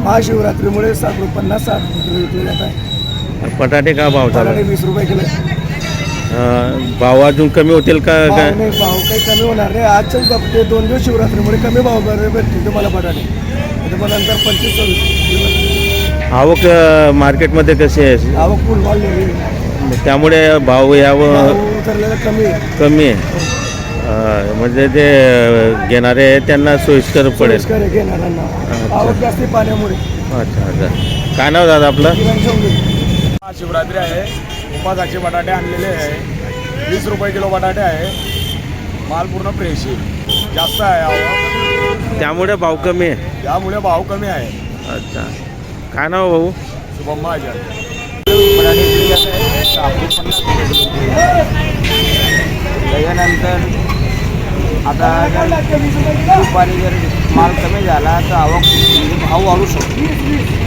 महाशिवरात्रीमुळे 50-60 विकले जात आहे. बटाटे का भाव चालू बटाटे 20 रुपये किलो. भाव अजून कमी होतील का भाव काय? नाही, भाव काही कमी होणार नाही. आजच्याच बाबतीत 2 दिवस शिवरात्रीमुळे कमी भाव भेटतील तुम्हाला बटाटे. तुम्हाला नंतर 25-26 आवक मार्केटमध्ये कशी आहे? आवक फुल वाढलेली आहे. त्यामुळे भाव यावं भाव उतरलेला कमी आहे. कमी आहे. म्हणजे जे घेणारे आहेत त्यांना सोयीस्कर पडेल. सोयीस्कर आहे घेणाऱ्यांना. आवक जास्ती पाण्यामुळे. अच्छा अच्छा. काय नाव दादा आपलं? शिवरात्री आहे, उपासाचे बटाटे आणलेले आहे. 20 रुपये किलो बटाटे आहे. माल पूर्ण फ्रेश आहे, जास्त आहे आवक, त्यामुळे भाव कमी आहे. त्यामुळे भाव कमी आहे. अच्छा. काय नाव भाऊ? शुभम महाजन. त्याच्यानंतर आता जर दुपारी जर माल कमी झाला तर आवक भाव वाढू शकतो.